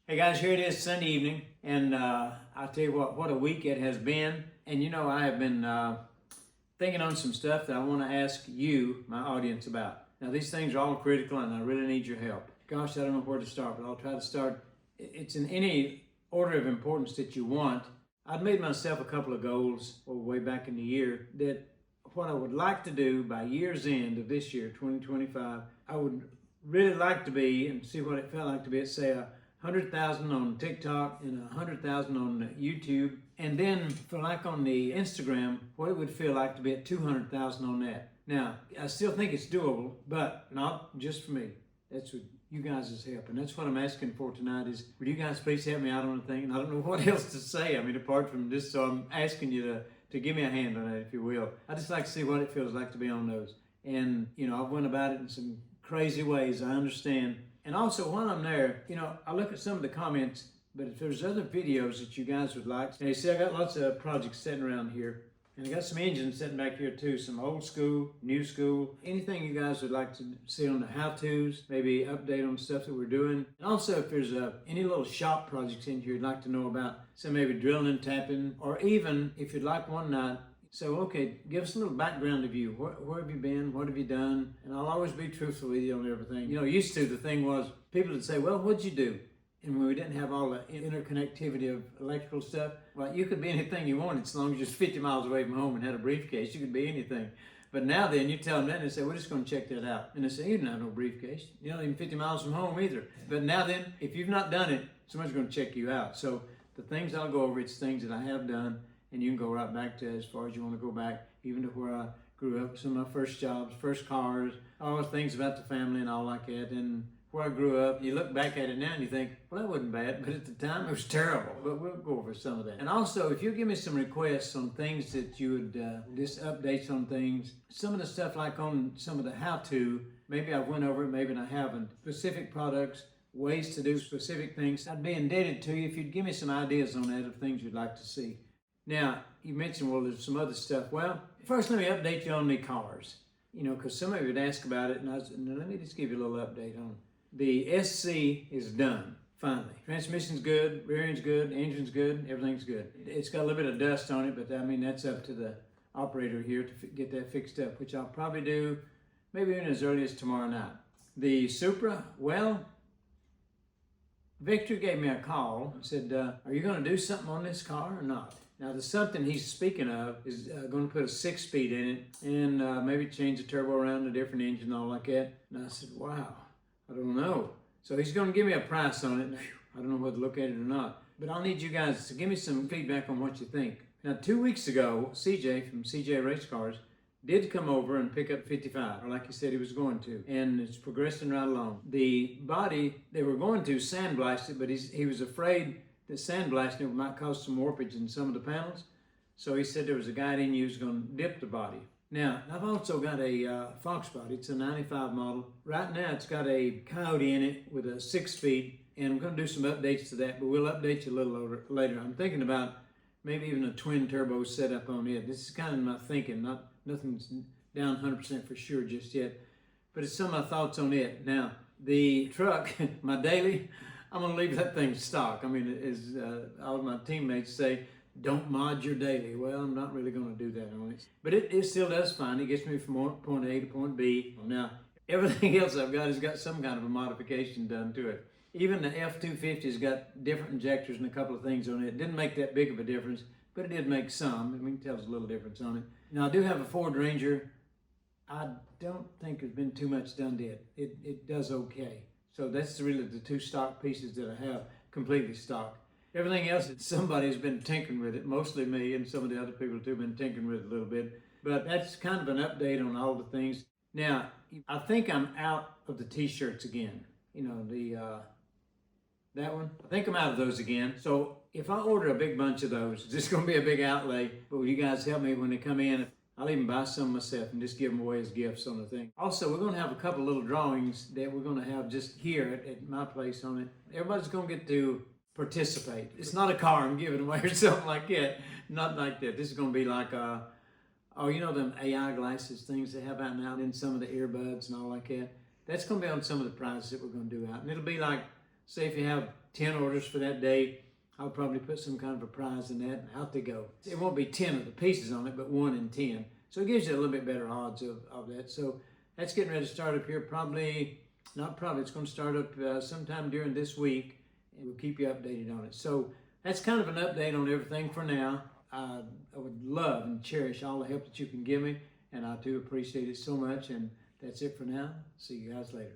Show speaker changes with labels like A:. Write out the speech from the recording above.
A: Hey guys, here it is Sunday evening, and I'll tell you what a week it has been. And you know, I have been thinking on some stuff that I want to ask you, my audience, about. Now, these things are all critical, and I really need your help. Gosh, I don't know where to start, but I'll try to start. It's in any order of importance that you want. I'd made myself a couple of goals way back in the year that what I would like to do by year's end of this year, 2025, I would really like to be, and see what it felt like to be at, say, 100,000 on TikTok and 100,000 on YouTube. And then for like on the Instagram, what it would feel like to be at 200,000 on that. Now, I still think it's doable, but not just for me. That's what you guys' help. And that's what I'm asking for tonight is, would you guys please help me out on the thing? And I don't know what else to say. I mean, apart from this, so I'm asking you to give me a hand on that, if you will. I just like to see what it feels like to be on those. And, you know, I've went about it in some crazy ways, I understand. And also, while I'm there, you know, I look at some of the comments, but if there's other videos that you guys would like, and you see, I got lots of projects sitting around here, and I got some engines sitting back here too, some old school, new school, anything you guys would like to see on the how-tos, maybe update on stuff that we're doing. And also, if there's any little shop projects in here you'd like to know about, so maybe drilling and tapping, or even if you'd like one night, so, okay, give us a little background of you. Where have you been? What have you done? And I'll always be truthful with you on everything. You know, used to, the thing was, people would say, well, what'd you do? And when we didn't have all the interconnectivity of electrical stuff, well, you could be anything you wanted as long as you're 50 miles away from home and had a briefcase. You could be anything. But now then, you tell them that and they say, we're just going to check that out. And they say, you don't have no briefcase. You're not even 50 miles from home either. But now then, if you've not done it, someone's going to check you out. So the things I'll go over, it's things that I have done. And you can go right back to as far as you want to go back, even to where I grew up, some of my first jobs, first cars, all the things about the family and all like that, and where I grew up. You look back at it now and you think, well, that wasn't bad, but at the time it was terrible. But we'll go over some of that. And also, if you give me some requests on things that you would, just updates on things, some of the stuff like on some of the how-to, maybe I went over it, maybe I haven't, specific products, ways to do specific things, I'd be indebted to you if you'd give me some ideas on that of things you'd like to see. Now, you mentioned, well, there's some other stuff. Well, first let me update you on the cars. You know, because some of you would ask about it, and let me just give you a little update on it. The SC is done, finally. Transmission's good, rear end's good, engine's good, everything's good. It's got a little bit of dust on it, but I mean, that's up to the operator here to get that fixed up, which I'll probably do maybe even as early as tomorrow night. The Supra, well, Victor gave me a call and said, are you going to do something on this car or not? Now, the something he's speaking of is going to put a 6-speed in it and maybe change the turbo around, a different engine and all like that. And I said, wow, I don't know. So he's going to give me a price on it. I don't know whether to look at it or not. But I'll need you guys to give me some feedback on what you think. Now, 2 weeks ago, CJ from CJ Race Cars did come over and pick up 55, or like he said he was going to, and it's progressing right along. The body, they were going to sandblast it, but he was afraid that sandblasting it might cause some warpage in some of the panels. So he said there was a guy in you who's going to dip the body. Now, I've also got a Fox body. It's a 95 model. Right now, it's got a Coyote in it with a 6-speed, and I'm going to do some updates to that, but we'll update you a little later. I'm thinking about maybe even a twin turbo setup on it. This is kind of my thinking. Nothing's down 100% for sure just yet, but it's some of my thoughts on it. Now, the truck, my daily, I'm going to leave that thing stock. I mean, as all of my teammates say, don't mod your daily. Well, I'm not really going to do that on it. But it still does fine. It gets me from point A to point B. Now, everything else I've got has got some kind of a modification done to it. Even the F-250's got different injectors and a couple of things on it. It didn't make that big of a difference, but it did make some. I mean, it tells a little difference on it. Now, I do have a Ford Ranger. I don't think there's been too much done to it. It does okay. So that's really the two stock pieces that I have, completely stock. Everything else, somebody's been tinkering with it, mostly me and some of the other people too have been tinkering with it a little bit. But that's kind of an update on all the things. Now, I think I'm out of the t-shirts again. You know, that one. I think I'm out of those again. So if I order a big bunch of those, it's just going to be a big outlay. But will you guys help me when they come in? I'll even buy some myself and just give them away as gifts on the thing. Also, we're going to have a couple little drawings that we're going to have just here at my place on it. Everybody's going to get to participate. It's not a car I'm giving away or something like that. Not like that. This is going to be like, you know them AI glasses, things they have out now, and some of the earbuds and all like that. That's going to be on some of the prizes that we're going to do out. And it'll be like say if you have 10 orders for that day, I'll probably put some kind of a prize in that, and out they go. It won't be 10 of the pieces on it, but 1 in 10. So it gives you a little bit better odds of that. So that's getting ready to start up here it's going to start up sometime during this week, and we'll keep you updated on it. So that's kind of an update on everything for now. I would love and cherish all the help that you can give me, and I do appreciate it so much. And that's it for now. See you guys later.